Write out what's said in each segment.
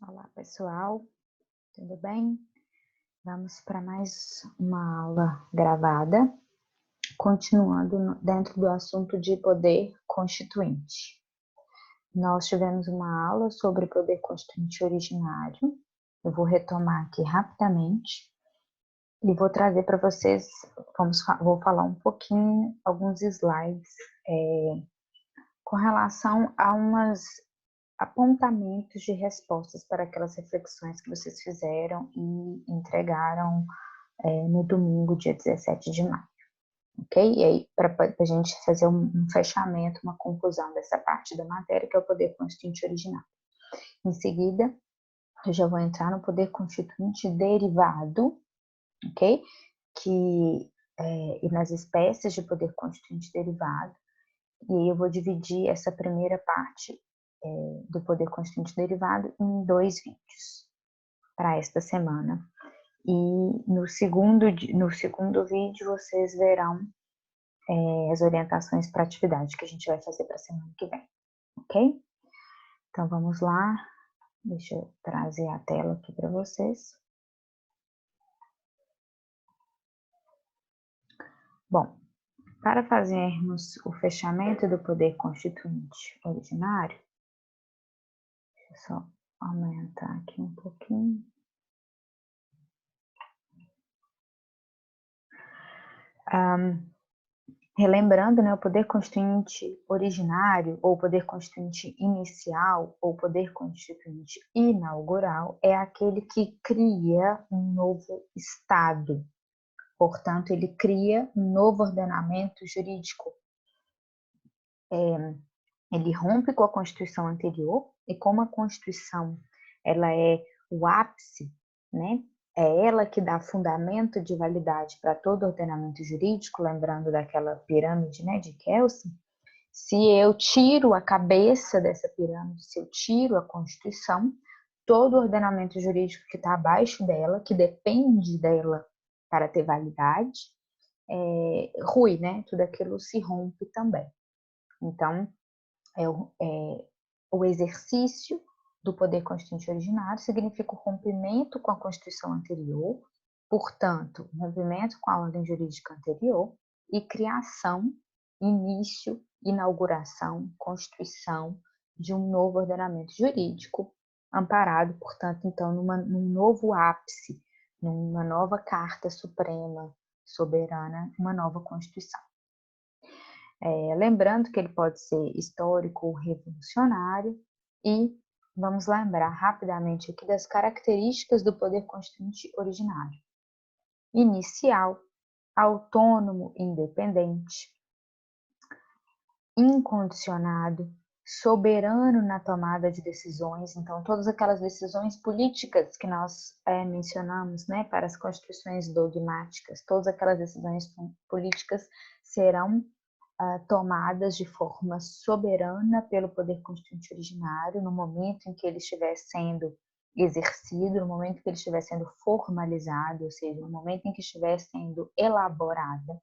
Olá, pessoal, tudo bem? Vamos para mais uma aula gravada, continuando dentro do assunto de poder constituinte. Nós tivemos uma aula sobre poder constituinte originário. Eu vou retomar aqui rapidamente e vou trazer para vocês, vou falar um pouquinho, alguns slides com relação a umas apontamentos de respostas para aquelas reflexões que vocês fizeram e entregaram no domingo, dia 17 de maio, ok? E aí, para a gente fazer um fechamento, uma conclusão dessa parte da matéria, que é o poder constituinte originário. Em seguida, eu já vou entrar no poder constituinte derivado, ok? E nas espécies de poder constituinte derivado, e aí eu vou dividir essa primeira parte do poder constituinte derivado em 2 vídeos para esta semana. E no segundo vídeo vocês verão as orientações para a atividade que a gente vai fazer para a semana que vem, ok? Então vamos lá, deixa eu trazer a tela aqui para vocês. Bom, para fazermos o fechamento do poder constituinte originário, deixa eu só aumentar aqui um pouquinho. Relembrando, né, o poder constituinte originário, ou poder constituinte inicial, ou poder constituinte inaugural, é aquele que cria um novo Estado. Portanto, ele cria um novo ordenamento jurídico. Ele rompe com a Constituição anterior, e como a Constituição ela é o ápice, né? É ela que dá fundamento de validade para todo ordenamento jurídico, lembrando daquela pirâmide, né, de Kelsen. Se eu tiro a cabeça dessa pirâmide, se eu tiro a Constituição, todo ordenamento jurídico que está abaixo dela, que depende dela para ter validade, rui, né? Tudo aquilo se rompe também. Então, o exercício do poder constituinte originário significa o rompimento com a Constituição anterior, portanto, rompimento com a ordem jurídica anterior e criação, início, inauguração, constituição de um novo ordenamento jurídico, amparado, portanto, então, num novo ápice, numa nova Carta Suprema Soberana, uma nova Constituição. Lembrando que ele pode ser histórico ou revolucionário, e vamos lembrar rapidamente aqui das características do poder constituinte originário. Inicial, autônomo e independente, incondicionado, soberano na tomada de decisões. Então, todas aquelas decisões políticas que nós mencionamos, né, para as constituições dogmáticas, todas aquelas decisões políticas serão tomadas de forma soberana pelo poder constituinte originário no momento em que ele estiver sendo exercido, no momento em que ele estiver sendo formalizado, ou seja, no momento em que estiver sendo elaborada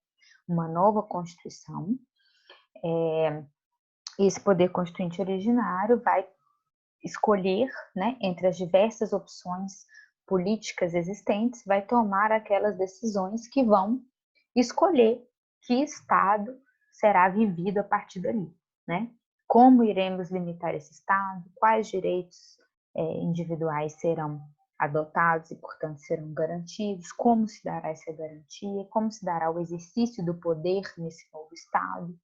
uma nova Constituição. Esse poder constituinte originário vai escolher, né, entre as diversas opções políticas existentes, vai tomar aquelas decisões que vão escolher que Estado será vivido a partir dali, né? Como iremos limitar esse Estado, quais direitos individuais serão adotados e, portanto, serão garantidos, como se dará essa garantia, como se dará o exercício do poder nesse novo Estado,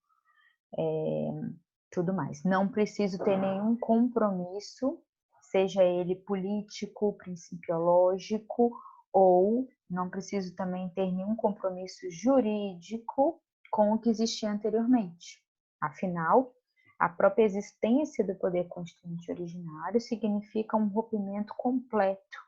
tudo mais. Não preciso ter nenhum compromisso, seja ele político, principiológico, ou não preciso também ter nenhum compromisso jurídico com o que existia anteriormente. Afinal, a própria existência do poder constituinte originário significa um rompimento completo,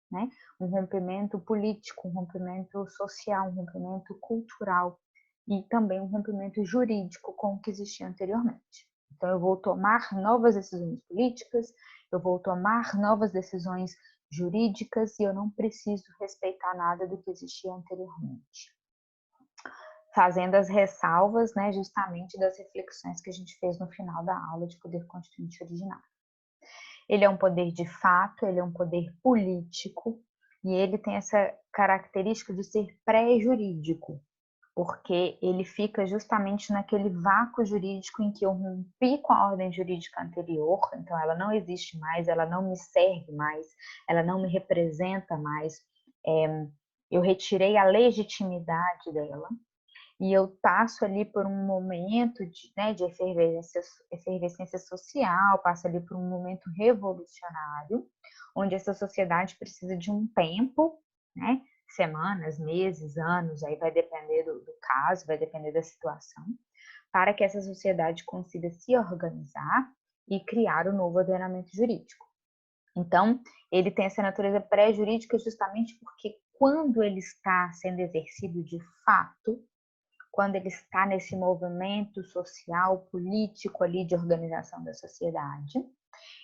né? Um rompimento político, um rompimento social, um rompimento cultural e também um rompimento jurídico com o que existia anteriormente. Então, eu vou tomar novas decisões políticas, eu vou tomar novas decisões jurídicas e eu não preciso respeitar nada do que existia anteriormente. Fazendo as ressalvas, né, justamente das reflexões que a gente fez no final da aula de poder constituinte originário. Ele é um poder de fato, ele é um poder político, e ele tem essa característica de ser pré-jurídico, porque ele fica justamente naquele vácuo jurídico em que eu rompi com a ordem jurídica anterior, então ela não existe mais, ela não me serve mais, ela não me representa mais, eu retirei a legitimidade dela, e eu passo ali por um momento de efervescência social, passo ali por um momento revolucionário, onde essa sociedade precisa de um tempo, né? Semanas, meses, anos, aí vai depender do caso, vai depender da situação, para que essa sociedade consiga se organizar e criar um novo ordenamento jurídico. Então, ele tem essa natureza pré-jurídica justamente porque quando ele está sendo exercido de fato, quando ele está nesse movimento social, político ali de organização da sociedade,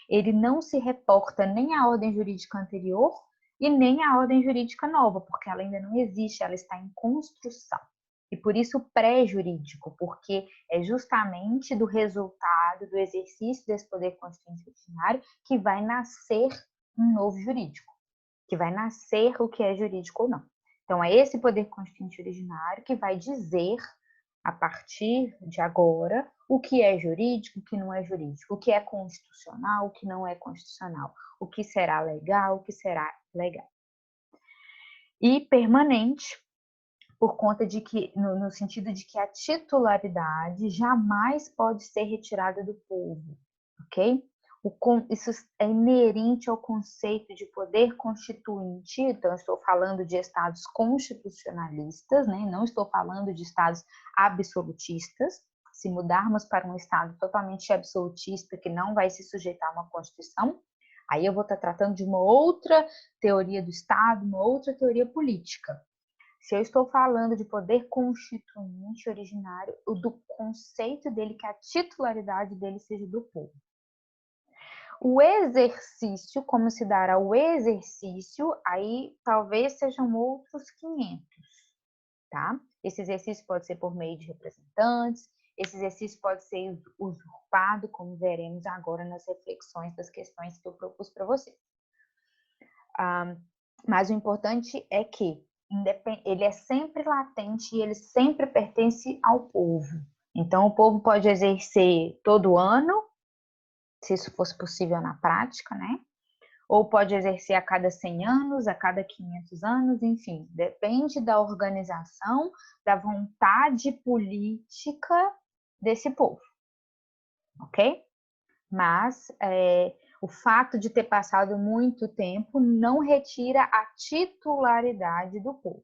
ele não se reporta nem à ordem jurídica anterior e nem à ordem jurídica nova, porque ela ainda não existe, ela está em construção. E por isso pré-jurídico, porque é justamente do resultado do exercício desse poder constituinte originário que vai nascer um novo jurídico, que vai nascer o que é jurídico ou não. Então, é esse poder constituinte originário que vai dizer, a partir de agora, o que é jurídico, o que não é jurídico, o que é constitucional, o que não é constitucional, o que será legal, o que será ilegal. E permanente, por conta de que, no sentido de que a titularidade jamais pode ser retirada do povo, ok? Isso é inerente ao conceito de poder constituinte, então eu estou falando de estados constitucionalistas, né? Não estou falando de estados absolutistas. Se mudarmos para um estado totalmente absolutista, que não vai se sujeitar a uma Constituição, aí eu vou estar tratando de uma outra teoria do Estado, uma outra teoria política. Se eu estou falando de poder constituinte originário, do conceito dele, que a titularidade dele seja do povo. O exercício, como se dará o exercício, aí talvez sejam outros 500, tá? Esse exercício pode ser por meio de representantes, esse exercício pode ser usurpado, como veremos agora nas reflexões das questões que eu propus para vocês. Mas o importante é que ele é sempre latente e ele sempre pertence ao povo. Então, o povo pode exercer todo ano, se isso fosse possível na prática, né? Ou pode exercer a cada 100 anos, a cada 500 anos, enfim, depende da organização, da vontade política desse povo, ok? Mas o fato de ter passado muito tempo não retira a titularidade do povo.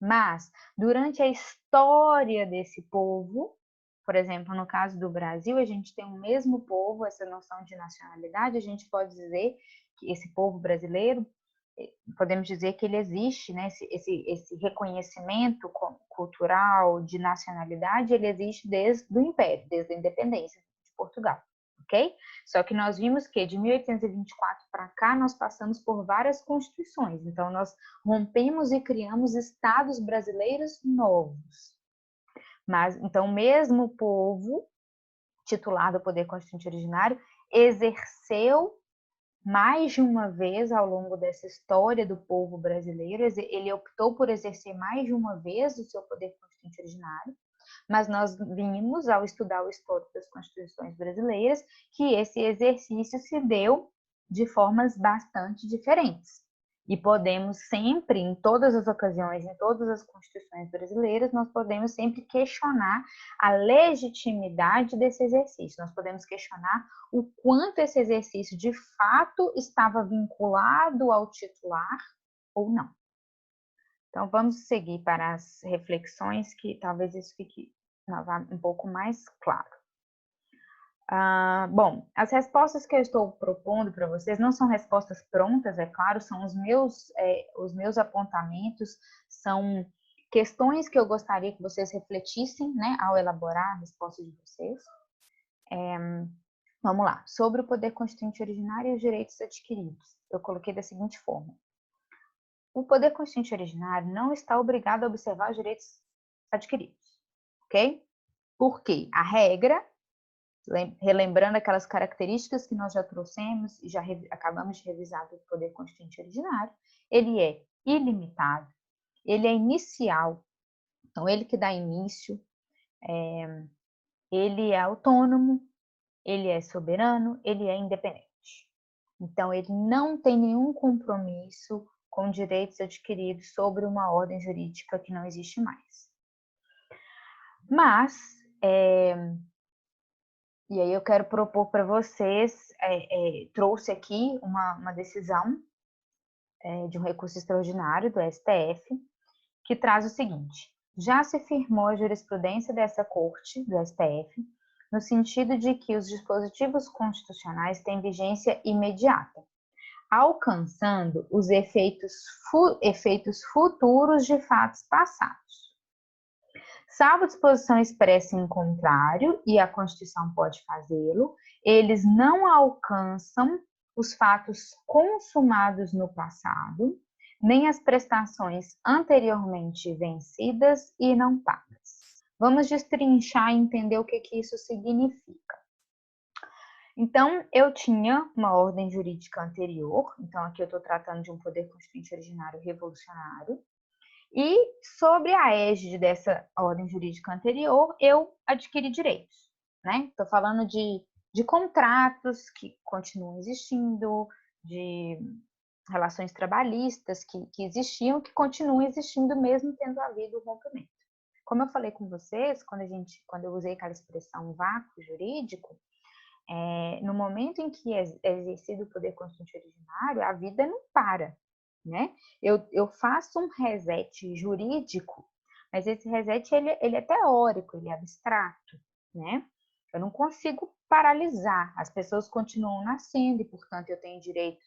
Mas, durante a história desse povo, por exemplo, no caso do Brasil, a gente tem o mesmo povo, essa noção de nacionalidade, a gente pode dizer que esse povo brasileiro, podemos dizer que ele existe, né? Esse reconhecimento cultural de nacionalidade, ele existe desde o Império, desde a independência de Portugal. Ok? Só que nós vimos que de 1824 para cá nós passamos por várias constituições, então nós rompemos e criamos estados brasileiros novos. Mas então mesmo o povo titulado Poder Constituinte Originário exerceu mais de uma vez ao longo dessa história do povo brasileiro, ele optou por exercer mais de uma vez o seu Poder Constituinte Originário. Mas nós vimos, ao estudar o histórico das constituições brasileiras, que esse exercício se deu de formas bastante diferentes. E podemos sempre, em todas as ocasiões, em todas as constituições brasileiras, nós podemos sempre questionar a legitimidade desse exercício. Nós podemos questionar o quanto esse exercício de fato estava vinculado ao titular ou não. Então, vamos seguir para as reflexões, que talvez isso fique um pouco mais claro. Bom, as respostas que eu estou propondo para vocês não são respostas prontas, é claro, são os meus apontamentos, são questões que eu gostaria que vocês refletissem, né, ao elaborar a resposta de vocês. Vamos lá. Sobre o poder constituinte originário e os direitos adquiridos. Eu coloquei da seguinte forma. O poder constituinte originário não está obrigado a observar os direitos adquiridos, ok? Porque a regra relembrando aquelas características que nós já trouxemos e já acabamos de revisar do poder constituinte originário, ele é ilimitado, ele é inicial, então ele que dá início, ele é autônomo, ele é soberano, ele é independente. Então, ele não tem nenhum compromisso com direitos adquiridos sobre uma ordem jurídica que não existe mais. Mas, e aí eu quero propor para vocês, trouxe aqui uma decisão de um recurso extraordinário do STF, que traz o seguinte: já se firmou a jurisprudência dessa corte, do STF, no sentido de que os dispositivos constitucionais têm vigência imediata, alcançando os efeitos futuros de fatos passados. Salvo disposição expressa em contrário, e a Constituição pode fazê-lo, eles não alcançam os fatos consumados no passado, nem as prestações anteriormente vencidas e não pagas. Vamos destrinchar e entender o que isso significa. Então, eu tinha uma ordem jurídica anterior, então aqui eu estou tratando de um poder constituinte originário revolucionário, e sobre a égide dessa ordem jurídica anterior, eu adquiri direitos, né? Estou falando de contratos que continuam existindo, de relações trabalhistas que existiam, que continuam existindo mesmo tendo havido o rompimento. Como eu falei com vocês, quando eu usei aquela expressão vácuo jurídico, no momento em que é exercido o poder constituinte originário, a vida não para, né? Eu faço um reset jurídico, mas esse reset ele é teórico, ele é abstrato, né? Eu não consigo paralisar, as pessoas continuam nascendo e, portanto, eu tenho direitos,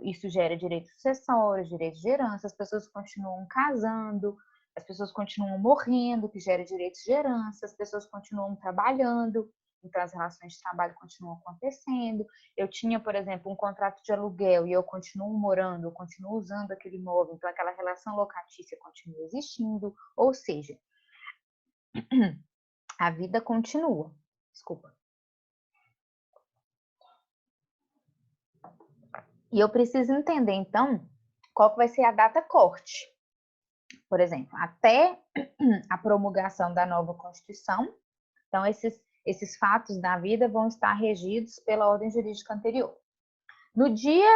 isso gera direitos sucessórios, direitos de herança, as pessoas continuam casando, as pessoas continuam morrendo, que gera direitos de herança, as pessoas continuam trabalhando, então as relações de trabalho continuam acontecendo. Eu tinha, por exemplo, um contrato de aluguel e eu continuo morando, eu continuo usando aquele imóvel, então aquela relação locatícia continua existindo, ou seja, a vida continua. Desculpa. E eu preciso entender, então, qual que vai ser a data corte. Por exemplo, até a promulgação da nova Constituição, então esses fatos da vida vão estar regidos pela ordem jurídica anterior. No dia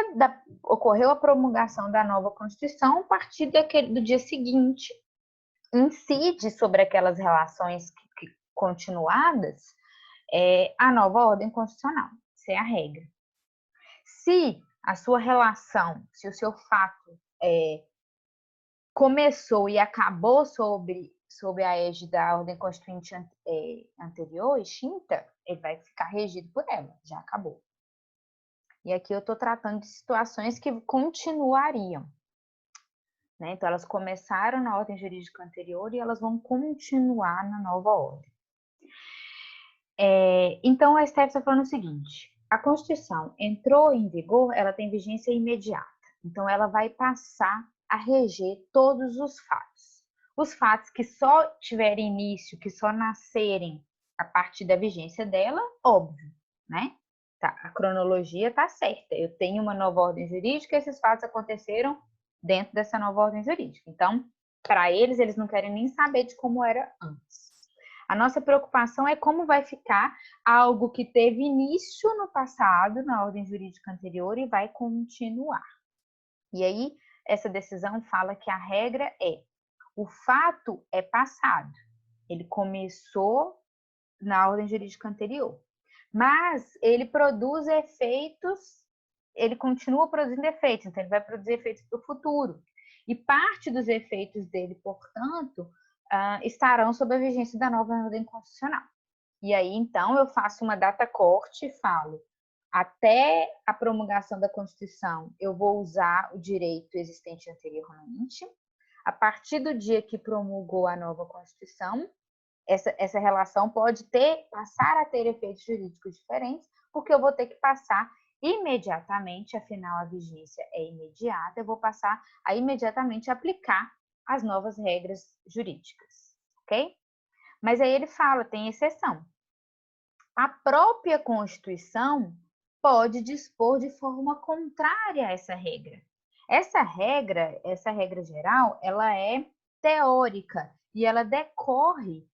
ocorreu a promulgação da nova Constituição, a partir do dia seguinte, incide sobre aquelas relações continuadas a nova ordem constitucional. Isso é a regra. Se a sua relação, se o seu fato começou e acabou sob a égide da ordem constituinte anterior, extinta, ele vai ficar regido por ela, já acabou. E aqui eu estou tratando de situações que continuariam, né? Então, elas começaram na ordem jurídica anterior e elas vão continuar na nova ordem. Então, a STF está falando o seguinte: a Constituição entrou em vigor, ela tem vigência imediata. Então, ela vai passar a reger todos os fatos. Os fatos que só tiverem início, que só nascerem a partir da vigência dela, óbvio, né? Tá, a cronologia está certa. Eu tenho uma nova ordem jurídica, esses fatos aconteceram dentro dessa nova ordem jurídica. Então, para eles não querem nem saber de como era antes. A nossa preocupação é como vai ficar algo que teve início no passado, na ordem jurídica anterior, e vai continuar. E aí, essa decisão fala que a regra é: o fato é passado. Ele começou na ordem jurídica anterior, mas ele produz efeitos, ele continua produzindo efeitos, então ele vai produzir efeitos para o futuro. E parte dos efeitos dele, portanto, estarão sob a vigência da nova ordem constitucional. E aí, então, eu faço uma data corte e falo: até a promulgação da Constituição, eu vou usar o direito existente anteriormente. A partir do dia que promulgou a nova Constituição, essa relação pode passar a ter efeitos jurídicos diferentes, porque eu vou ter que passar imediatamente, afinal a vigência é imediata, eu vou passar a imediatamente aplicar as novas regras jurídicas, ok? Mas aí ele fala, tem exceção. a própria Constituição pode dispor de forma contrária a essa regra. Essa regra geral, ela é teórica e ela decorre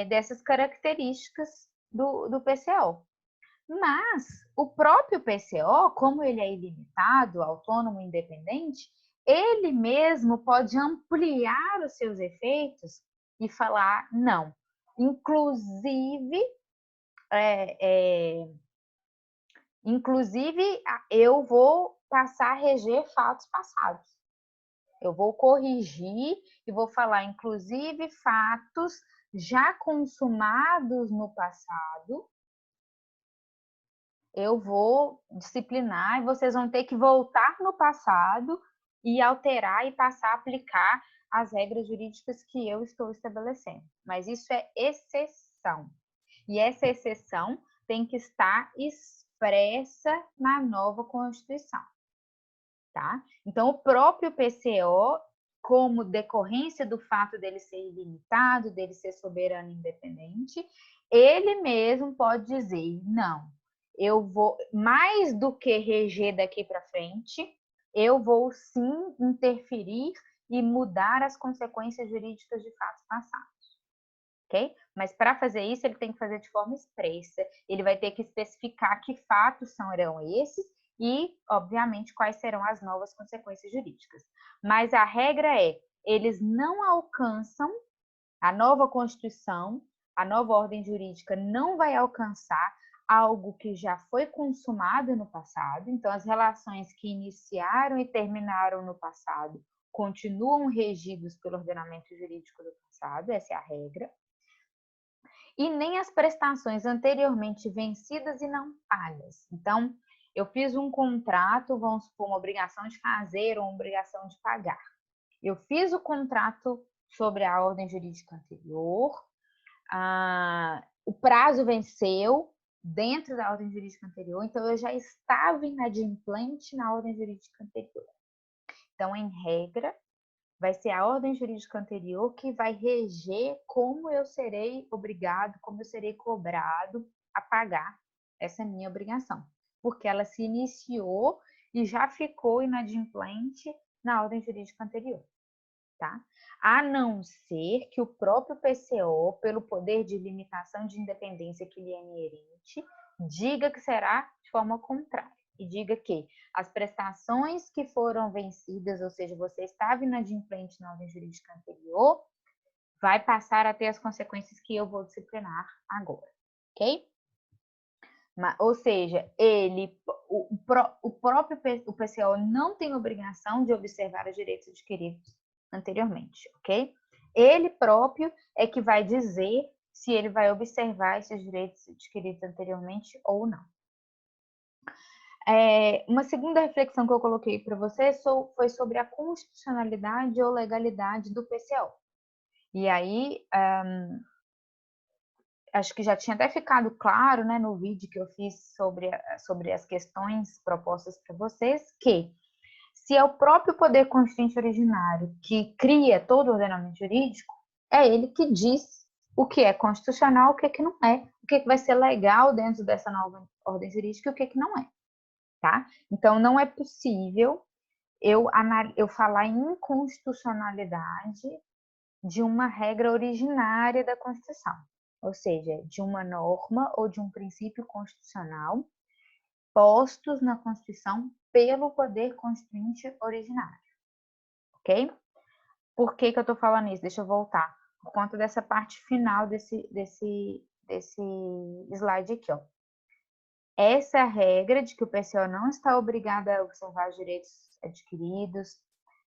dessas características do PCO. Mas o próprio PCO, como ele é ilimitado, autônomo, independente, ele mesmo pode ampliar os seus efeitos e falar não. Inclusive, eu vou passar a reger fatos passados. Eu vou corrigir e vou falar, inclusive, fatos já consumados no passado. Eu vou disciplinar e vocês vão ter que voltar no passado e alterar e passar a aplicar as regras jurídicas que eu estou estabelecendo. Mas isso é exceção. E essa exceção tem que estar expressa na nova Constituição. Tá? Então, o próprio PCO, como decorrência do fato dele ser ilimitado, dele ser soberano e independente, ele mesmo pode dizer, não, eu vou, mais do que reger daqui para frente, eu vou sim interferir e mudar as consequências jurídicas de fatos passados. Ok? Mas para fazer isso, ele tem que fazer de forma expressa, ele vai ter que especificar que fatos serão esses e, obviamente, quais serão as novas consequências jurídicas. Mas a regra é, eles não alcançam, a nova Constituição, a nova ordem jurídica não vai alcançar algo que já foi consumado no passado, então as relações que iniciaram e terminaram no passado continuam regidos pelo ordenamento jurídico do passado, essa é a regra, e nem as prestações anteriormente vencidas e não pagas. Então, eu fiz um contrato, vamos supor, uma obrigação de fazer ou uma obrigação de pagar. Eu fiz o contrato sobre a ordem jurídica anterior, o prazo venceu dentro da ordem jurídica anterior, então eu já estava inadimplente na ordem jurídica anterior. Então, em regra, vai ser a ordem jurídica anterior que vai reger como eu serei obrigado, como eu serei cobrado a pagar essa minha obrigação, porque ela se iniciou e já ficou inadimplente na ordem jurídica anterior, tá? A não ser que o próprio PCO, pelo poder de limitação de independência que lhe é inerente, diga que será de forma contrária. E diga que as prestações que foram vencidas, ou seja, você estava inadimplente na ordem jurídica anterior, vai passar a ter as consequências que eu vou disciplinar agora, ok? Ou seja, o próprio PCO não tem obrigação de observar os direitos adquiridos anteriormente, ok? Ele próprio é que vai dizer se ele vai observar esses direitos adquiridos anteriormente ou não. Uma segunda reflexão que eu coloquei para você foi sobre a constitucionalidade ou legalidade do PCO. E aí, acho que já tinha até ficado claro, né, no vídeo que eu fiz sobre as questões propostas para vocês, que se é o próprio poder constituinte originário que cria todo o ordenamento jurídico, é ele que diz o que é constitucional, o que não é, o que vai ser legal dentro dessa nova ordem jurídica e o que não é. Tá? Então, não é possível eu falar em inconstitucionalidade de uma regra originária da Constituição, ou seja, de uma norma ou de um princípio constitucional postos na Constituição pelo poder constituinte originário, ok? Por que eu estou falando isso? Deixa eu voltar. Por conta dessa parte final desse slide aqui, ó. Essa é a regra de que o PCO não está obrigado a observar os direitos adquiridos.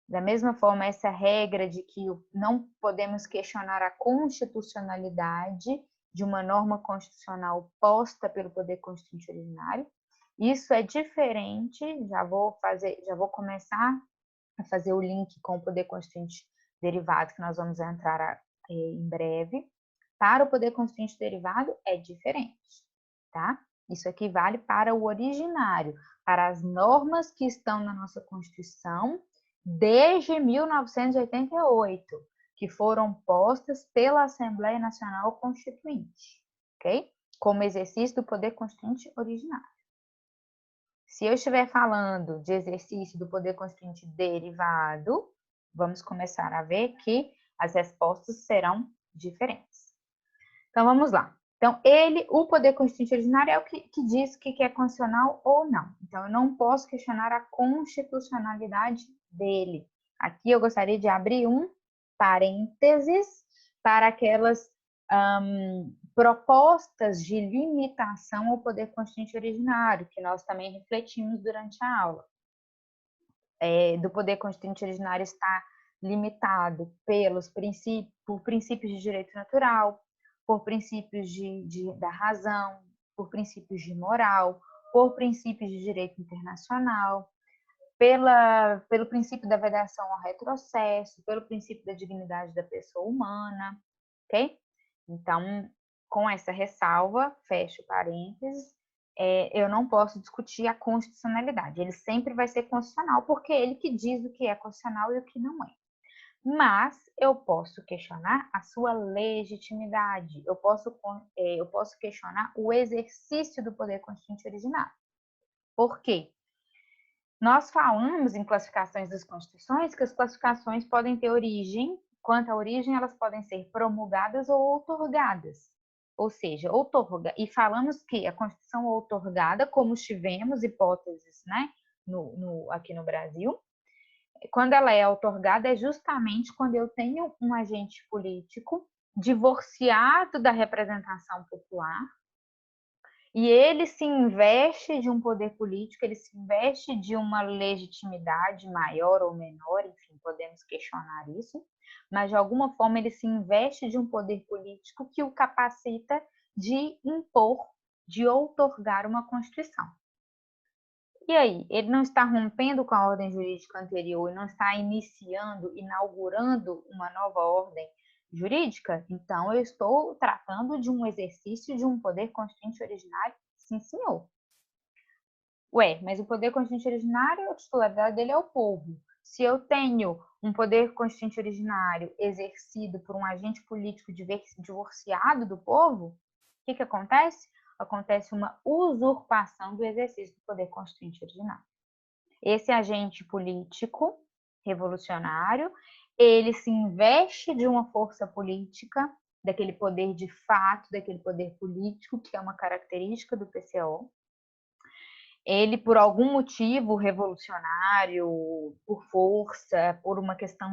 Da mesma forma, essa regra de que não podemos questionar a constitucionalidade de uma norma constitucional posta pelo poder constituinte originário. Isso é diferente, já vou começar a fazer o link com o poder constituinte derivado, que nós vamos entrar em breve. Para o poder constituinte derivado é diferente, tá? Isso aqui vale para o originário, para as normas que estão na nossa Constituição desde 1988, que foram postas pela Assembleia Nacional Constituinte, ok? como exercício do poder constituinte originário. Se eu estiver falando de exercício do poder constituinte derivado, vamos começar a ver que as respostas serão diferentes. Então, vamos lá. Então, o poder constituinte originário é o que diz que é constitucional ou não. Então, eu não posso questionar a constitucionalidade dele. Aqui eu gostaria de abrir um parênteses para aquelas propostas de limitação ao poder constituinte originário, que nós também refletimos durante a aula. Do poder constituinte originário está limitado por princípios de direito natural, por princípios da razão, por princípios de moral, por princípios de direito internacional, pelo princípio da vedação ao retrocesso, pelo princípio da dignidade da pessoa humana, ok? Então, com essa ressalva, fecho parênteses, eu não posso discutir a constitucionalidade. Ele sempre vai ser constitucional, porque é ele que diz o que é constitucional e o que não é. Mas eu posso questionar a sua legitimidade, eu posso questionar o exercício do poder constituinte originário. Por quê? Nós falamos em classificações das constituições que as classificações podem ter origem, quanto à origem, elas podem ser promulgadas ou outorgadas. Ou seja, e falamos que a Constituição outorgada, como tivemos hipóteses, né, aqui no Brasil, quando ela é outorgada é justamente quando eu tenho um agente político divorciado da representação popular e ele se investe de um poder político, ele se investe de uma legitimidade maior ou menor, enfim, podemos questionar isso, mas de alguma forma ele se investe de um poder político que o capacita de impor, de outorgar uma Constituição. E aí, ele não está rompendo com a ordem jurídica anterior e não está inaugurando uma nova ordem jurídica? Então, eu estou tratando de um exercício de um poder constituinte originário? Sim, senhor. Ué, mas o poder constituinte originário, a titularidade dele é o povo. Se eu tenho um poder constituinte originário exercido por um agente político divorciado do povo, o que acontece? Acontece uma usurpação do exercício do poder constituinte originário. Esse agente político revolucionário, ele se investe de uma força política, daquele poder de fato, daquele poder político, que é uma característica do PCO. Ele, por algum motivo revolucionário, por força, por uma questão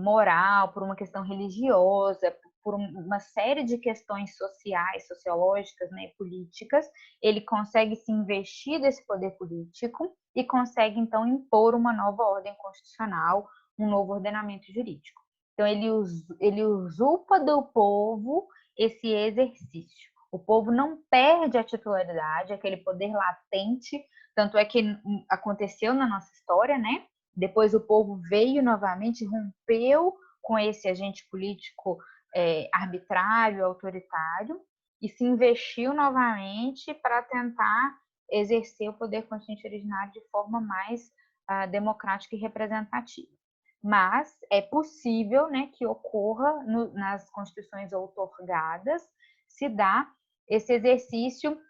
moral, por uma questão religiosa, por uma série de questões sociais, sociológicas, né, políticas, ele consegue se investir desse poder político e consegue, então, impor uma nova ordem constitucional, um novo ordenamento jurídico. Então, ele usurpa do povo esse exercício. O povo não perde a titularidade, aquele poder latente, tanto é que aconteceu na nossa história, né? Depois o povo veio novamente, rompeu com esse agente político arbitrário, autoritário, e se investiu novamente para tentar exercer o poder constituinte originário de forma mais democrática e representativa. Mas é possível, né, que ocorra nas constituições outorgadas, se dá esse exercício,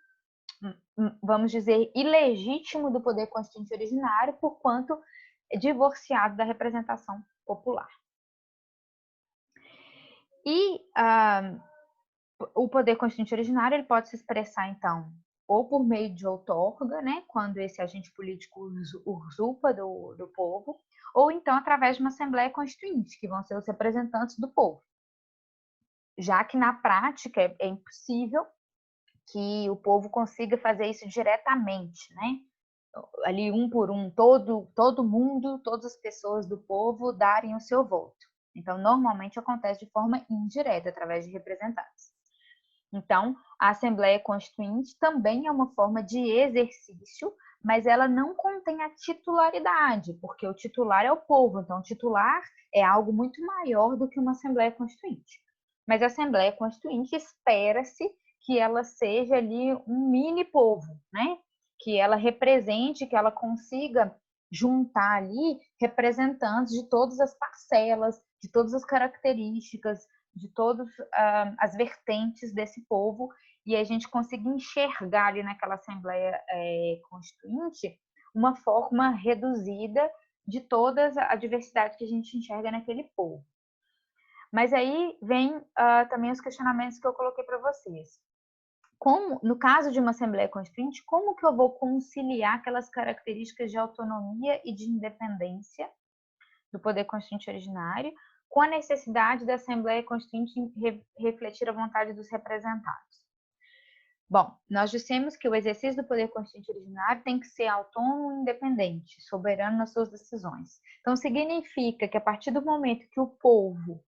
vamos dizer, ilegítimo do poder constituinte originário, porquanto divorciado da representação popular. E o poder constituinte originário ele pode se expressar, então, ou por meio de outorga, né, quando esse agente político usurpa do povo, ou então através de uma Assembleia Constituinte, que vão ser os representantes do povo. Já que na prática é impossível que o povo consiga fazer isso diretamente, né? Ali um por um, todo mundo, todas as pessoas do povo darem o seu voto. Então, normalmente acontece de forma indireta, através de representantes. Então, a Assembleia Constituinte também é uma forma de exercício, mas ela não contém a titularidade, porque o titular é o povo, então o titular é algo muito maior do que uma Assembleia Constituinte. Mas a Assembleia Constituinte espera-se que ela seja ali um mini povo, né? Que ela represente, que ela consiga juntar ali representantes de todas as parcelas, de todas as características, de todas as vertentes desse povo e a gente conseguir enxergar ali naquela Assembleia Constituinte uma forma reduzida de toda a diversidade que a gente enxerga naquele povo. Mas aí vem também os questionamentos que eu coloquei para vocês. Como, no caso de uma Assembleia Constituinte, como que eu vou conciliar aquelas características de autonomia e de independência do poder constituinte originário com a necessidade da Assembleia Constituinte refletir a vontade dos representados? Bom, nós dissemos que o exercício do poder constituinte originário tem que ser autônomo e independente, soberano nas suas decisões. Então, significa que a partir do momento que o povo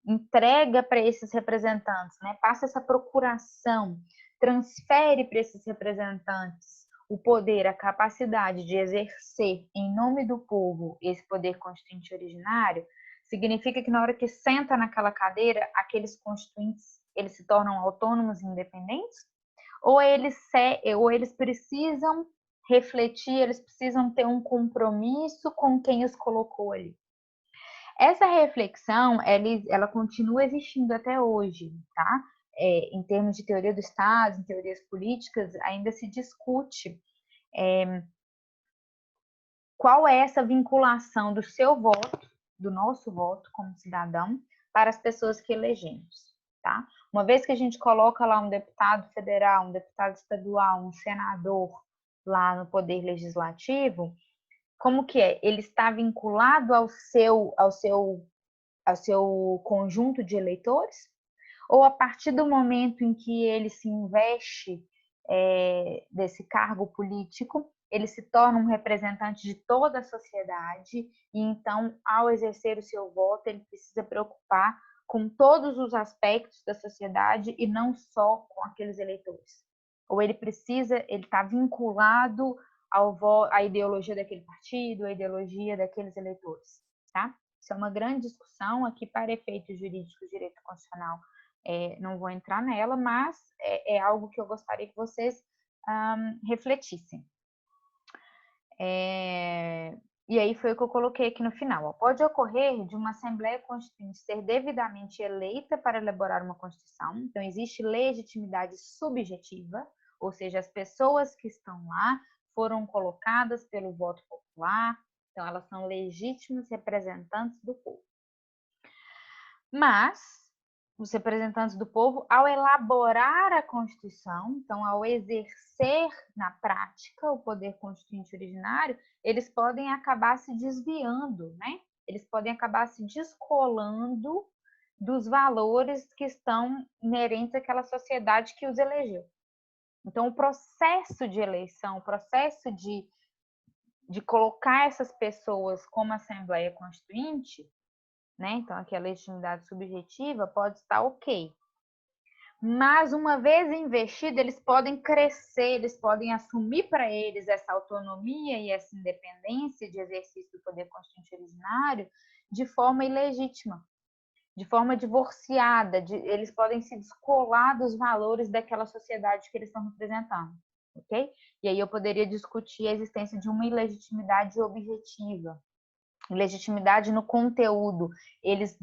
entrega para esses representantes, né, passa essa procuração, transfere para esses representantes o poder, a capacidade de exercer em nome do povo esse poder constituinte originário, significa que na hora que senta naquela cadeira, aqueles constituintes eles se tornam autônomos e independentes? Ou eles precisam refletir, eles precisam ter um compromisso com quem os colocou ali? Essa reflexão, ela continua existindo até hoje, tá? Em termos de teoria do Estado, em teorias políticas, ainda se discute qual é essa vinculação do seu voto, do nosso voto como cidadão, para as pessoas que elegemos, tá? Uma vez que a gente coloca lá um deputado federal, um deputado estadual, um senador lá no Poder Legislativo, como que é? Ele está vinculado ao seu conjunto de eleitores? Ou a partir do momento em que ele se investe desse cargo político, ele se torna um representante de toda a sociedade e então, ao exercer o seu voto, ele precisa preocupar com todos os aspectos da sociedade e não só com aqueles eleitores. Ou ele está vinculado à ideologia daquele partido, à ideologia daqueles eleitores, tá? Isso é uma grande discussão aqui para efeitos jurídicos, direito constitucional. Não vou entrar nela, mas é algo que eu gostaria que vocês refletissem. E aí foi o que eu coloquei aqui no final. Ó. Pode ocorrer de uma Assembleia Constituinte ser devidamente eleita para elaborar uma Constituição. Então, existe legitimidade subjetiva, ou seja, as pessoas que estão lá foram colocadas pelo voto popular, então elas são legítimos representantes do povo. Mas os representantes do povo, ao elaborar a Constituição, então ao exercer na prática o poder constituinte originário, eles podem acabar se desviando, né? Eles podem acabar se descolando dos valores que estão inerentes àquela sociedade que os elegeu. Então, o processo de eleição, o processo de colocar essas pessoas como Assembleia Constituinte, né? Então, aqui a legitimidade subjetiva pode estar ok. Mas, uma vez investido, eles podem crescer, eles podem assumir para eles essa autonomia e essa independência de exercício do poder constituinte originário de forma ilegítima, de forma divorciada, eles podem se descolar dos valores daquela sociedade que eles estão representando, ok? E aí eu poderia discutir a existência de uma ilegitimidade objetiva, legitimidade no conteúdo. Eles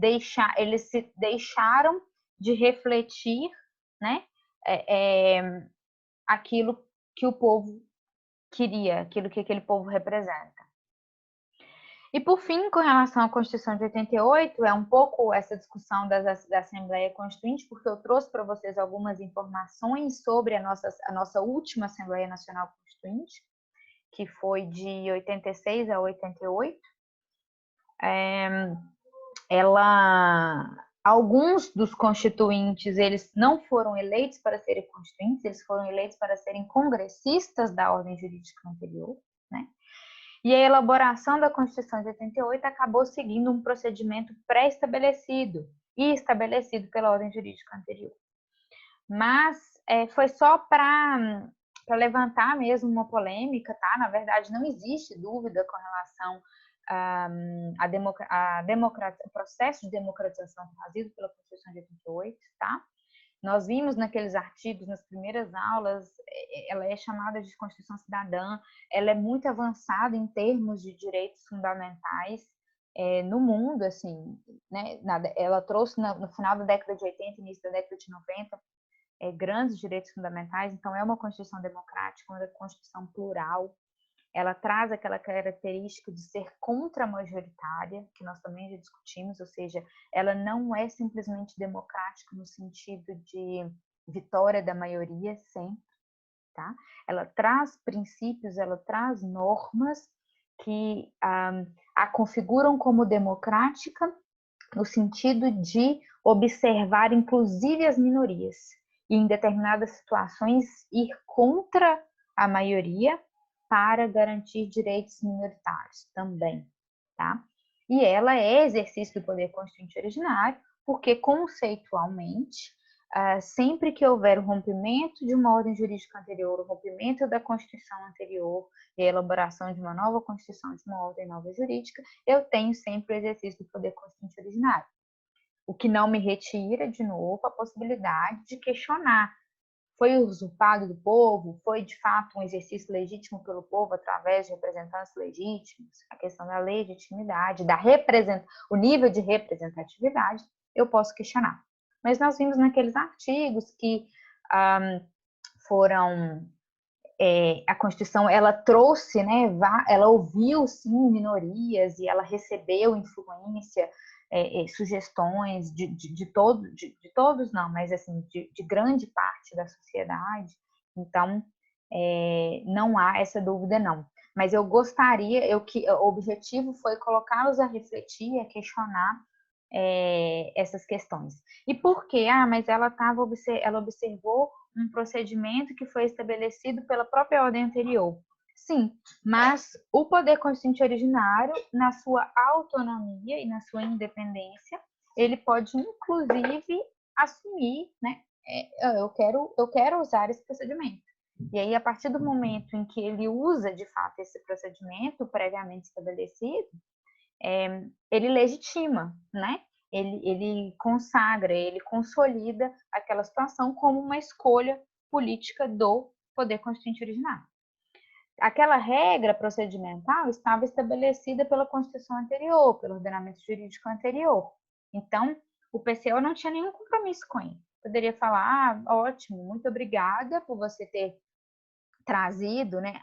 se deixaram de refletir, né, aquilo que o povo queria, aquilo que aquele povo representa. E, por fim, com relação à Constituição de 88, é um pouco essa discussão da Assembleia Constituinte, porque eu trouxe para vocês algumas informações sobre a nossa última Assembleia Nacional Constituinte, que foi de 86 a 88. Alguns dos constituintes, eles não foram eleitos para serem constituintes, eles foram eleitos para serem congressistas da ordem jurídica anterior, né? E a elaboração da Constituição de 88 acabou seguindo um procedimento pré-estabelecido e estabelecido pela ordem jurídica anterior. Mas foi só para levantar mesmo uma polêmica, tá? Na verdade, não existe dúvida com relação ao processo de democratização trazido pela Constituição de 88, tá? Nós vimos naqueles artigos, nas primeiras aulas, ela é chamada de Constituição Cidadã, ela é muito avançada em termos de direitos fundamentais no mundo, assim, né? Ela trouxe no final da década de 80, início da década de 90, grandes direitos fundamentais, então é uma Constituição democrática, uma Constituição plural. Ela traz aquela característica de ser contra-majoritária, que nós também já discutimos, ou seja, ela não é simplesmente democrática no sentido de vitória da maioria sempre, tá? Ela traz princípios, ela traz normas que a configuram como democrática no sentido de observar inclusive as minorias e em determinadas situações ir contra a maioria para garantir direitos minoritários também, tá? E ela é exercício do poder constituinte originário, porque conceitualmente, sempre que houver o rompimento de uma ordem jurídica anterior, o rompimento da Constituição anterior e a elaboração de uma nova Constituição, de uma ordem nova jurídica, eu tenho sempre o exercício do poder constituinte originário. O que não me retira, de novo, a possibilidade de questionar. Foi usurpado do povo? Foi, de fato, um exercício legítimo pelo povo através de representantes legítimos? A questão da legitimidade, o nível de representatividade, eu posso questionar. Mas nós vimos naqueles artigos que foram... a Constituição, ela trouxe, né, ela ouviu, sim, minorias e ela recebeu influência, sugestões de todos não, mas assim, de grande parte da sociedade. Então, não há essa dúvida, não. Mas eu gostaria, o objetivo foi colocá-los a refletir, a questionar essas questões. E por quê? Mas ela observou um procedimento que foi estabelecido pela própria ordem anterior. Sim, mas o poder constituinte originário, na sua autonomia e na sua independência, ele pode, inclusive, assumir, né? Eu quero usar esse procedimento. E aí, a partir do momento em que ele usa, de fato, esse procedimento previamente estabelecido, ele legitima, né? Ele consagra, ele consolida aquela situação como uma escolha política do poder constituinte originário. Aquela regra procedimental estava estabelecida pela Constituição anterior, pelo ordenamento jurídico anterior. Então, o PCO não tinha nenhum compromisso com ele. Poderia falar, ótimo, muito obrigada por você ter trazido, né,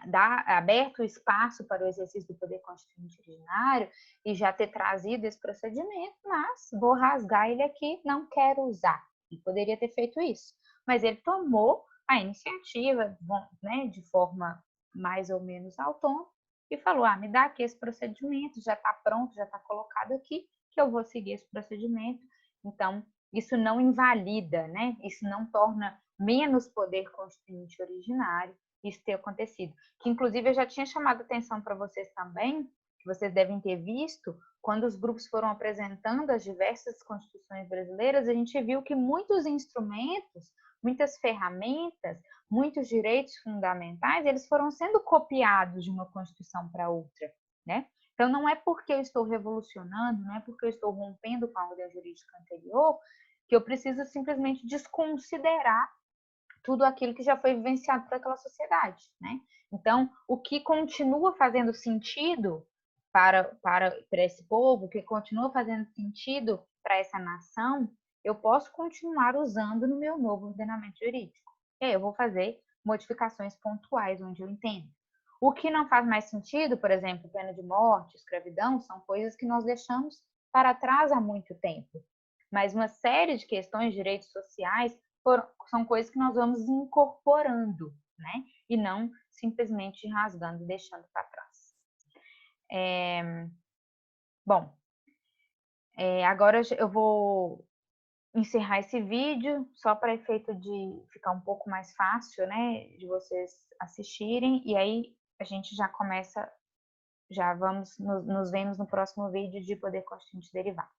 aberto o espaço para o exercício do poder constituinte originário e já ter trazido esse procedimento, mas vou rasgar ele aqui, não quero usar. Ele poderia ter feito isso, mas ele tomou a iniciativa, né, de forma mais ou menos autônoma e falou, me dá aqui esse procedimento, já está pronto, já está colocado aqui, que eu vou seguir esse procedimento. Então, isso não invalida, né? Isso não torna menos poder constituinte originário isso ter acontecido. Que, inclusive, eu já tinha chamado a atenção para vocês também, que vocês devem ter visto, quando os grupos foram apresentando as diversas constituições brasileiras, a gente viu que muitos instrumentos, muitas ferramentas, muitos direitos fundamentais, eles foram sendo copiados de uma Constituição para outra, né? Então, não é porque eu estou revolucionando, não é porque eu estou rompendo com a ordem jurídica anterior, que eu preciso simplesmente desconsiderar tudo aquilo que já foi vivenciado por aquela sociedade, né? Então, o que continua fazendo sentido para esse povo, o que continua fazendo sentido para essa nação, eu posso continuar usando no meu novo ordenamento jurídico. E aí eu vou fazer modificações pontuais onde eu entendo. O que não faz mais sentido, por exemplo, pena de morte, escravidão, são coisas que nós deixamos para trás há muito tempo. Mas uma série de questões, direitos sociais, são coisas que nós vamos incorporando, né? E não simplesmente rasgando e deixando para trás. Bom, agora eu vou encerrar esse vídeo, só para efeito de ficar um pouco mais fácil, né? De vocês assistirem, e aí a gente já começa, já vamos, nos vemos no próximo vídeo de poder constituinte derivado.